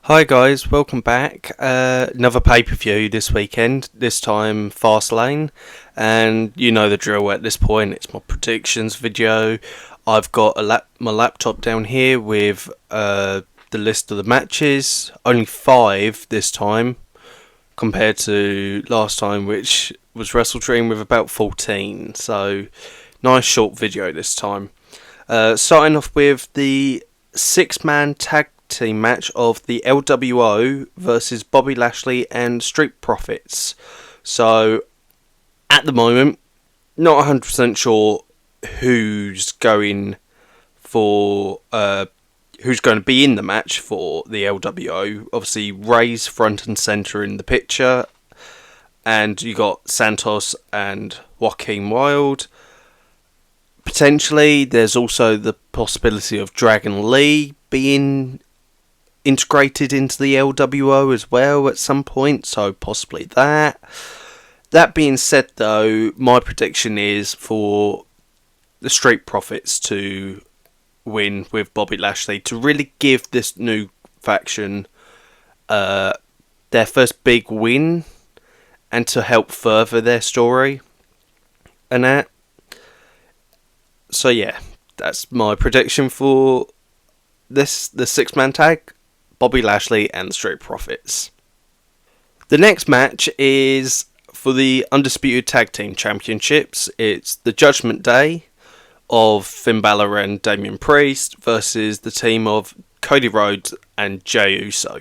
Hi guys, welcome back. Another pay-per-view this weekend, this time Fastlane, and you know the drill at this point, it's my predictions video. I've got my laptop down here with the list of the matches, only 5 this time, compared to last time which was Wrestle Dream with about 14, so nice short video this time. Starting off with the 6-man tag team match of the LWO versus Bobby Lashley and Street Profits. So, at the moment, not 100% sure who's going to be in the match for the LWO. Obviously, Ray's front and centre in the picture, and you got Santos and Joaquin Wilde. Potentially, there's also the possibility of Dragon Lee being integrated into the LWO as well at some point, so possibly that. That being said, though, my prediction is for the Street Profits to win with Bobby Lashley to really give this new faction their first big win and to help further their story and that. So yeah, that's my prediction for the 6-man tag, Bobby Lashley and the Street Profits. The next match is for the Undisputed Tag Team Championships. It's the Judgment Day of Finn Balor and Damian Priest versus the team of Cody Rhoades and Jey Uso.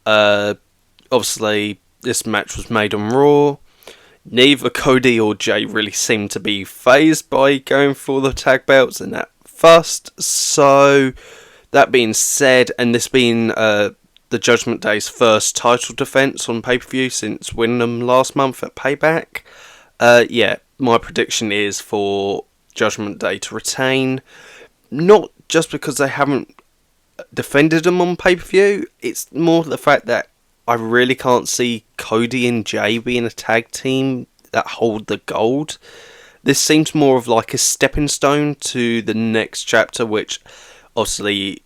Obviously, this match was made on Raw. Neither Cody or Jey really seemed to be phased by going for the tag belts and that fussed. So, that being said, and this being the Judgment Day's first title defence on pay-per-view since winning them last month at Payback, my prediction is for Judgment Day to retain. Not just because they haven't defended them on pay-per-view, it's more the fact that I really can't see Cody and Jey being a tag team that hold the gold. This seems more of like a stepping stone to the next chapter, which obviously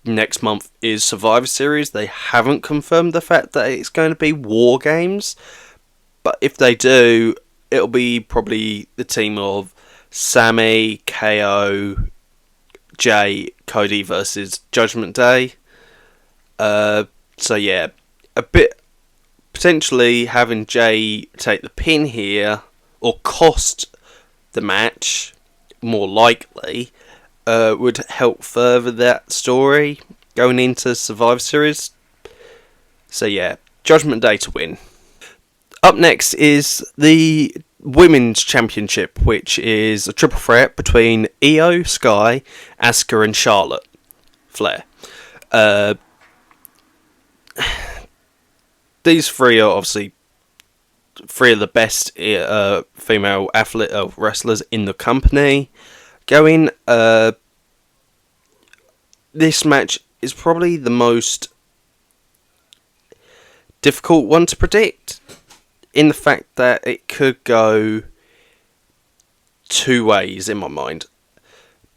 next month is Survivor Series. They haven't confirmed the fact that it's going to be War Games, but if they do, it'll be probably the team of Sami, KO, Jey, Cody versus Judgment Day. So yeah, a bit potentially having Jey take the pin here or cost the match, more likely, would help further that story going into Survivor Series. So yeah, Judgment Day to win. Up next is the Women's Championship, which is a triple threat between Io, Sky, Asuka and Charlotte Flair. These 3 are obviously 3 of the best female wrestlers in the company. This match is probably the most difficult one to predict, in the fact that it could go 2 ways in my mind.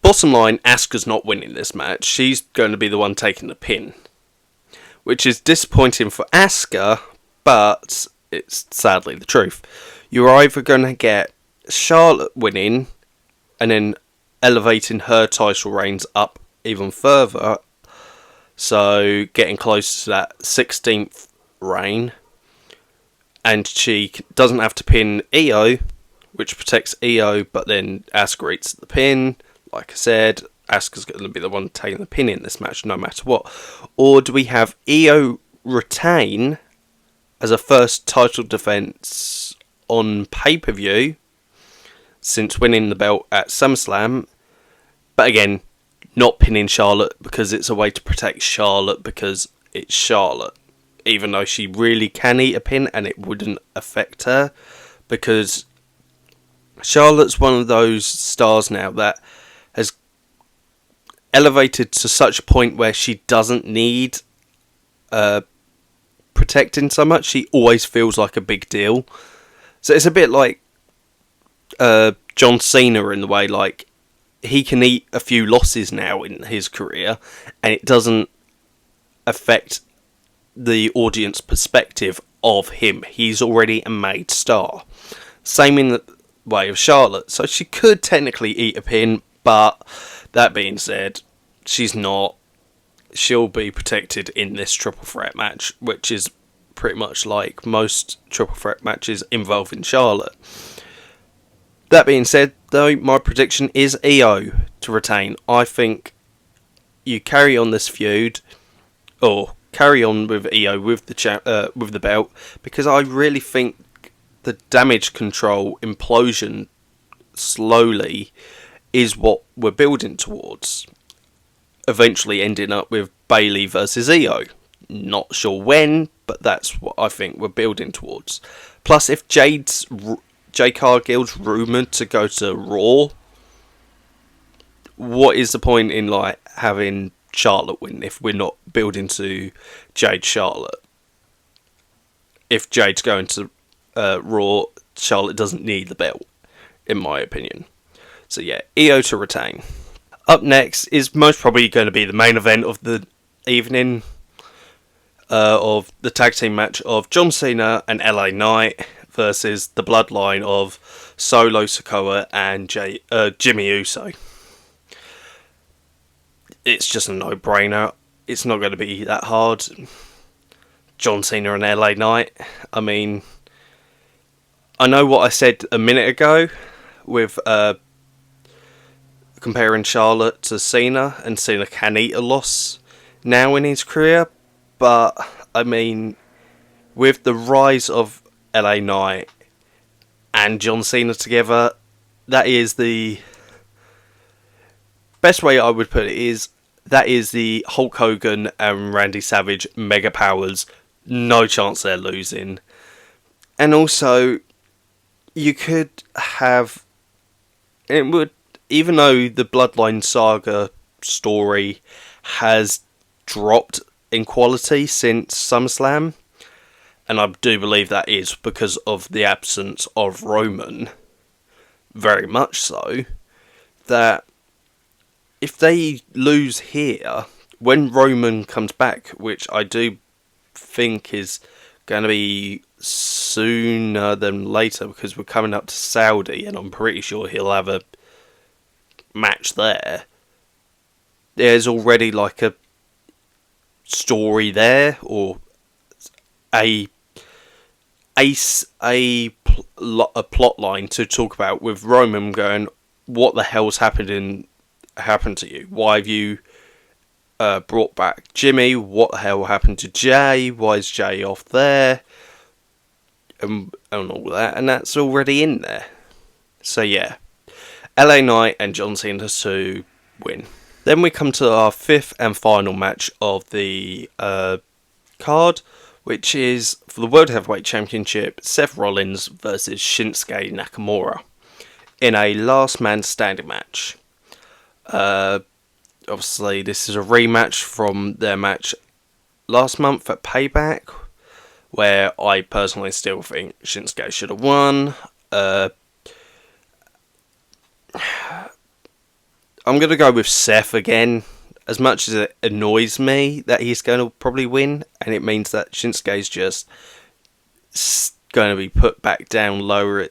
Bottom line, Asuka's not winning this match. She's going to be the one taking the pin, which is disappointing for Asuka, but it's sadly the truth. You're either going to get Charlotte winning and then elevating her title reigns up even further, so getting close to that 16th reign, and she doesn't have to pin Io, which protects Io, but then Asuka eats the pin. Like I said, Asuka's going to be the one taking the pin in this match no matter what. Or do we have Io retain as a first title defence on pay-per-view since winning the belt at SummerSlam, but again, not pinning Charlotte because it's a way to protect Charlotte because it's Charlotte, even though she really can eat a pin and it wouldn't affect her, because Charlotte's one of those stars now that has elevated to such a point where she doesn't need protecting so much. She always feels like a big deal. So it's a bit like John Cena in the way, like, he can eat a few losses now in his career and it doesn't affect the audience perspective of him. He's already a made star. Same in the way of Charlotte. So she could technically eat a pin, but that being said, she's not. She'll be protected in this triple threat match, which is pretty much like most triple threat matches involving Charlotte. That being said, though, my prediction is Io to retain. I think you carry on this feud, or carry on with Io with the belt, because I really think the damage control implosion slowly is what we're building towards. Eventually ending up with Bayley versus Io. Not sure when, but that's what I think we're building towards. Plus, if Jade Cargill's rumoured to go to Raw, what is the point in like having Charlotte win if we're not building to Jade Charlotte? If Jade's going to Raw, Charlotte doesn't need the belt, in my opinion. So yeah, Io to retain. Up next is most probably going to be the main event of the evening, of the tag team match of John Cena and LA Knight versus the Bloodline of Solo Sikoa and Jimmy Uso. It's just a no-brainer. It's not going to be that hard. John Cena and LA Knight. I mean, I know what I said a minute ago with comparing Charlotte to Cena, and Cena can eat a loss now in his career, but I mean, with the rise of LA Knight and John Cena together, that is the best way I would put it is that is the Hulk Hogan and Randy Savage mega powers. No chance they're losing. And also, you could have, it would, even though the Bloodline Saga story has dropped in quality since SummerSlam, and I do believe that is because of the absence of Roman, very much so, that if they lose here, when Roman comes back, which I do think is going to be sooner than later, because we're coming up to Saudi, and I'm pretty sure he'll have a match there. There's already like a story there, or a plot line to talk about with Roman going, what the hell's happened to you? Why have you brought back Jimmy? What the hell happened to Jay? Why is Jay off there? And all that, and that's already in there. So yeah, LA Knight and John Cena to win. Then we come to our fifth and final match of the card, which is for the World Heavyweight Championship, Seth Rollins versus Shinsuke Nakamura in a last man standing match. Obviously, this is a rematch from their match last month at Payback, where I personally still think Shinsuke should have won. I'm going to go with Seth again, as much as it annoys me that he's going to probably win, and it means that Shinsuke's just going to be put back down lower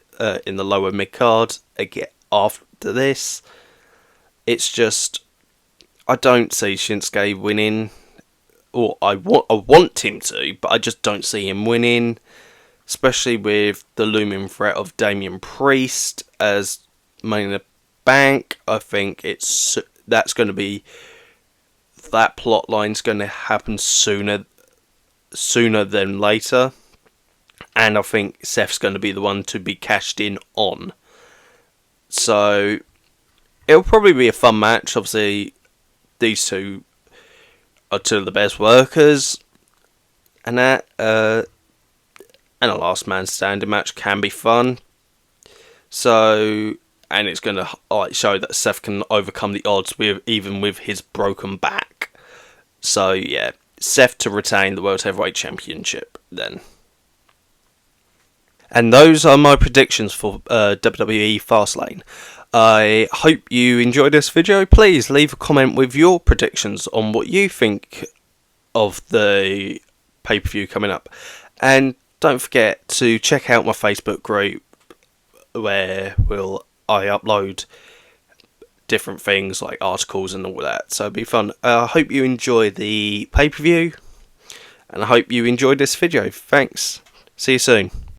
in the lower mid-card again after this. It's just, I don't see Shinsuke winning, or I want him to, but I just don't see him winning, especially with the looming threat of Damian Priest as Money in the Bank. I think that's going to be, that plot line's going to happen sooner than later, and I think Seth's going to be the one to be cashed in on. So it'll probably be a fun match. Obviously, these two are two of the best workers, and that and a last man standing match can be fun. So, and it's going to show that Seth can overcome the odds even with his broken back. So yeah, Seth to retain the World Heavyweight Championship then. And those are my predictions for WWE Fastlane. I hope you enjoyed this video. Please leave a comment with your predictions on what you think of the pay-per-view coming up. And don't forget to check out my Facebook group where I upload different things like articles and all that. So it'll be fun. I hope you enjoy the pay-per-view, and I hope you enjoyed this video. Thanks. See you soon.